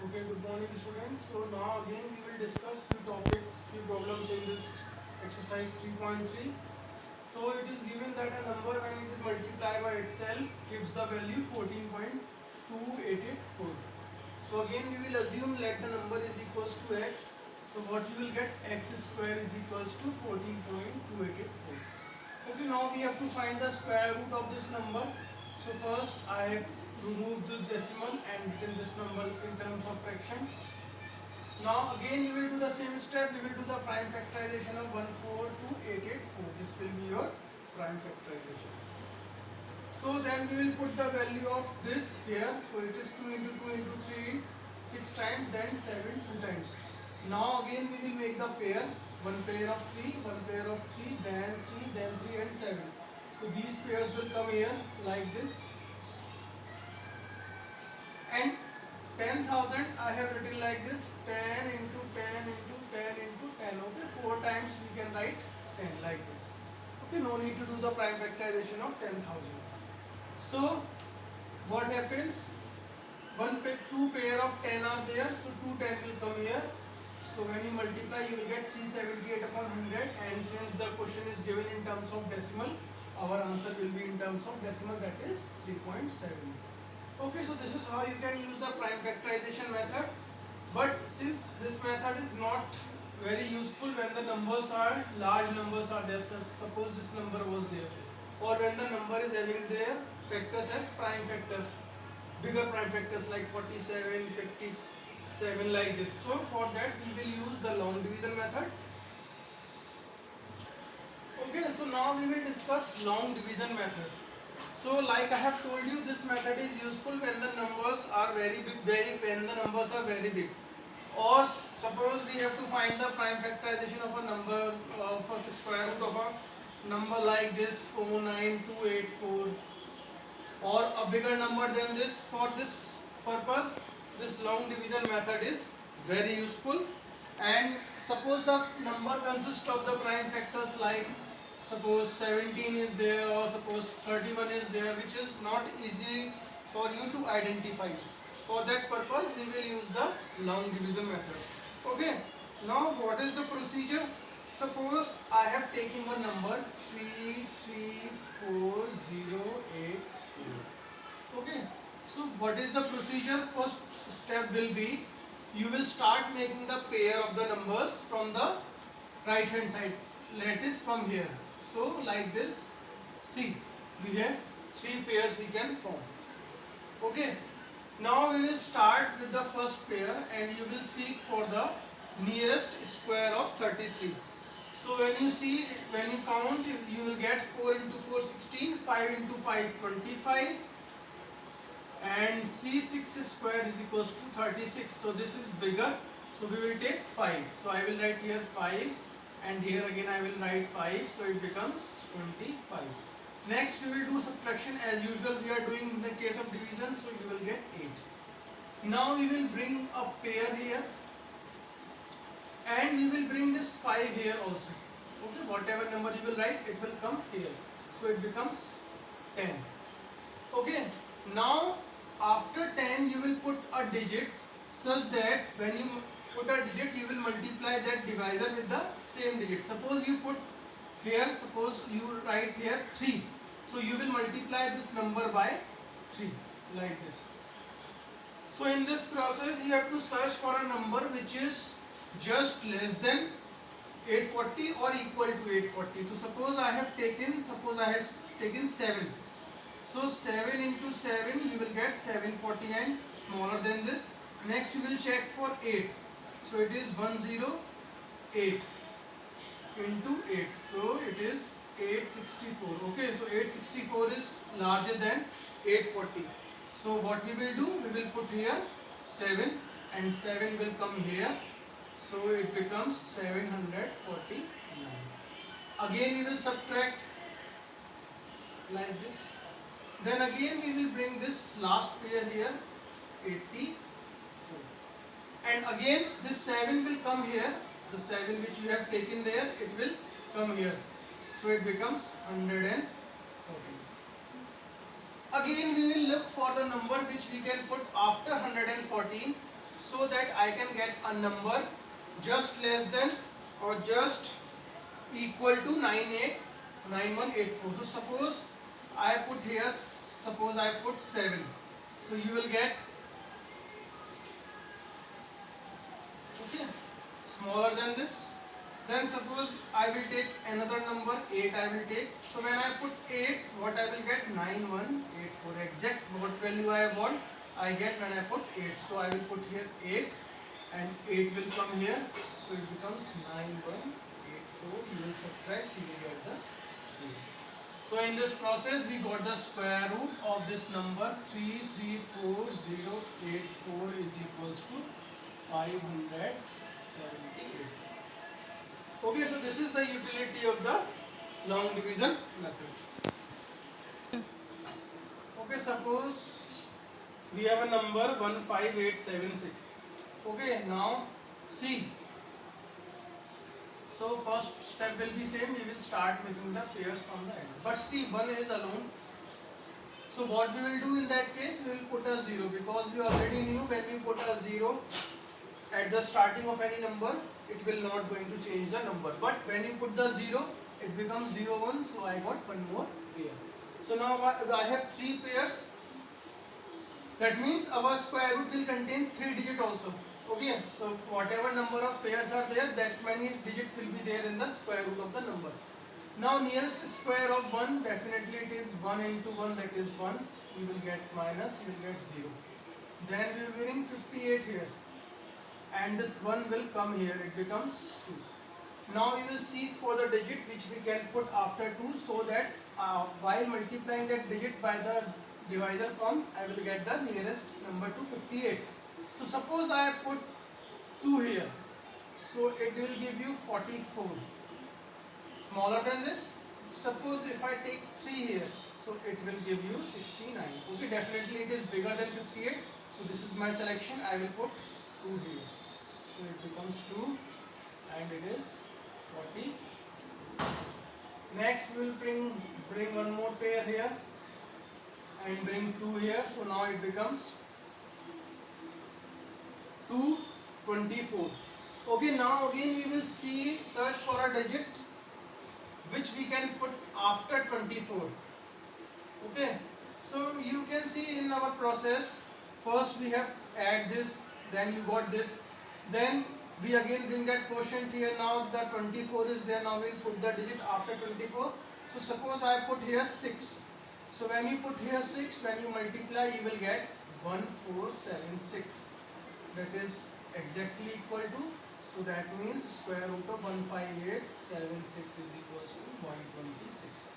Okay, good morning students. So now again we will discuss few topics, few problems in this exercise 3.3. So it is given that a number when it is multiplied by itself gives the value 14.2884. So again we will assume let the number is equals to x. So what you will get, x square is equals to 14.2884. Okay, now we have to find the square root of this number. So first I have removed the decimal and written this number in terms of fraction. Now again we will do the same step. We will do the prime factorization of 142,884. This will be your prime factorization. So then we will put the value of this here. So it is 2 into 2 into 3, 6 times, then 7 2 times. Now again we will make the pair. One pair of 3, one pair of 3, then 3 and 7. So these pairs will come here like this. And 10,000 I have written like this, 10 into 10 into 10 into 10. Okay, 4 times we can write 10 like this. Okay, no need to do the prime factorization of 10,000. So what happens? Two pair of 10 are there, so 2 10 will come here. So when you multiply, you will get 378 upon 100. And since the question is given in terms of decimal, our answer will be in terms of decimal, that is 3.7. Okay, so this is how you can use the prime factorization method. But since this method is not very useful when the numbers are large numbers are there, so suppose this number was there, or when the number is having their factors as prime factors, bigger prime factors like 47, 57 like this. So for that we will use the long division method. Okay, so now we will discuss long division method. So like I have told you, this method is useful when the numbers are very big, when the numbers are very big. Or suppose we have to find the prime factorization of a number, for the square root of a number like this 49284, or a bigger number than this. For this purpose, this long division method is very useful. And suppose the number consists of the prime factors like suppose 17 is there, or suppose 31 is there, which is not easy for you to identify. For that purpose we will use the long division method. Okay, now what is the procedure? Suppose I have taken one number 334084. Okay, so what is the procedure? First step will be, you will start making the pair of the numbers from the right hand side, that is from here. So like this, see, we have 3 pairs we can form. Okay, now we will start with the first pair and you will seek for the nearest square of 33. So when you count, you will get 4 into 4 16, 5 into 5 25, and C6 square is equals to 36. So this is bigger, so we will take 5. So I will write here 5, and here again I will write 5, so it becomes 25. Next we will do subtraction as usual we are doing in the case of division, so you will get 8. Now we will bring a pair here, and we will bring this 5 here also. Okay, whatever number you will write, it will come here, so it becomes 10. Okay, now after 10 you will put a digit such that when you put a digit, you will multiply that divisor with the same digit. Suppose you put here, suppose you write here 3. So you will multiply this number by 3 like this. So in this process you have to search for a number which is just less than 840 or equal to 840. So suppose I have taken 7. So 7 into 7 you will get 749, smaller than this. Next you will check for 8. So it is 108 into 8. So it is 864. Okay, so 864 is larger than 840. So what we will do, we will put here 7 and 7 will come here. So it becomes 749. Again we will subtract like this. Then again we will bring this last pair here, 84. And again this 7 will come here, the 7 which you have taken there, it will come here. So it becomes 114. Again we will look for the number which we can put after 114. so that I can get a number just less than or just equal to 989184. So suppose I put here, suppose I put 7. So you will get, okay, smaller than this. Then suppose I will take another number 8 I will take. So when I put 8, what I will get? 9184. Exact what value I want I get when I put 8. So I will put here 8 and 8 will come here. So it becomes 9184. You will subtract, you will get the 3. So in this process we got the square root of this number 334084 is equals to 578. Okay, so this is the utility of the long division method. Okay, suppose we have a number 15876. Okay, now see. So first step will be same, we will start making the pairs from the end. But see, 1 is alone. So what we will do in that case, we will put a 0 because we already knew when we put a 0 at the starting of any number, it will not going to change the number. But when you put the 0, it becomes 0, 1. So I got one more pair. So now I have 3 pairs. That means our square root will contain 3 digits also. Okay, so whatever number of pairs are there, that many digits will be there in the square root of the number. Now nearest square of 1, definitely it is 1 into 1, that is 1. You will get minus, you will get 0. Then we will bring 58 here. And this 1 will come here, it becomes 2. Now we will seek for the digit which we can put after 2, so that while multiplying that digit by the divisor form, I will get the nearest number to 58. So suppose I put 2 here, so it will give you 44. Smaller than this. Suppose if I take 3 here, so it will give you 69. Okay, definitely it is bigger than 58. So this is my selection, I will put 2 here. So it becomes 2 and it is 40. Next we will bring one more pair here and bring 2 here. So now it becomes 224. Okay, now again we will search for a digit which we can put after 24. Okay, so you can see in our process, first we have add this, then you got this, then we again bring that quotient here. Now the 24 is there, now we will put the digit after 24. So suppose I put here 6. So when you put here 6, when you multiply, you will get 1476. That is exactly equal to, so that means square root of 15876 is equals to 126.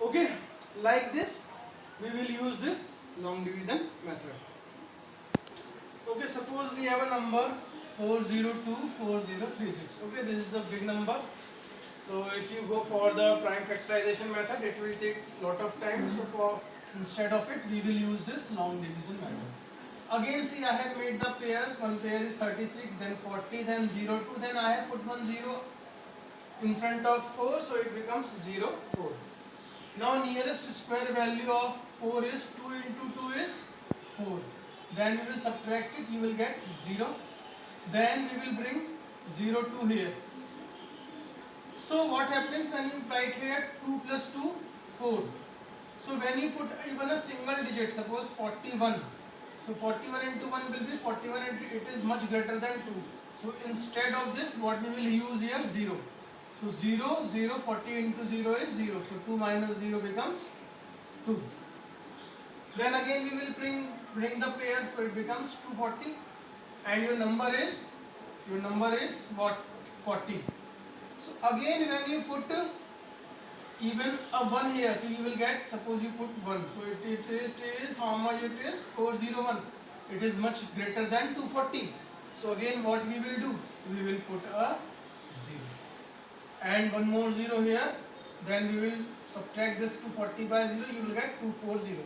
Okay, like this we will use this long division method. Okay, suppose we have a number 4024036. Okay, this is the big number. So if you go for the prime factorization method, it will take lot of time. So instead of it, we will use this long division method. Again, see, I have made the pairs. One pair is 36, then 40, then 0, 2. Then I have put one 0 in front of 4, so it becomes 0, 4. Now nearest square value of 4 is 2 into 2 is 4. Then we will subtract it, you will get 0. Then we will bring 0, 2 here. So what happens when you write here 2 plus 2, 4. So when you put even a single digit, suppose 41. So 41 into 1 will be 41, and it is much greater than 2. So instead of this, what we will use here? 0. So 0, 0, 40 into 0 is 0. So 2 minus 0 becomes 2. Then again we will bring the pair, so it becomes 240. And your number is what? 40. So again when you put even a 1 here, so you will get, suppose you put 1, so it is how much it is? 401. It is much greater than 240. So again what we will do? We will put a 0 and one more 0 here. Then we will subtract this 240 by 0, you will get 240.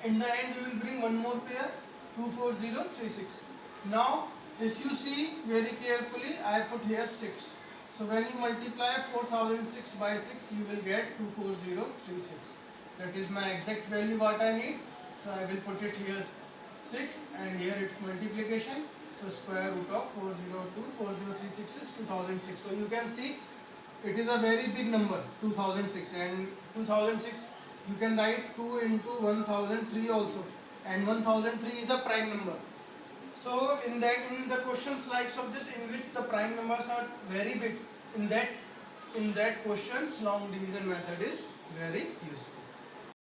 In the end you will bring one more pair, 24036. Now if you see very carefully, I put here 6. So when you multiply 4006 by 6, you will get 24036. That is my exact value what I need. So I will put it here 6 and here it's multiplication. So square root of 402 4036 is 2006. So you can see it is a very big number 2006, and 2006 you can write 2 into 1003 also, and 1003 is a prime number. So in the questions likes of this in which the prime numbers are very big, in that questions long division method is very useful.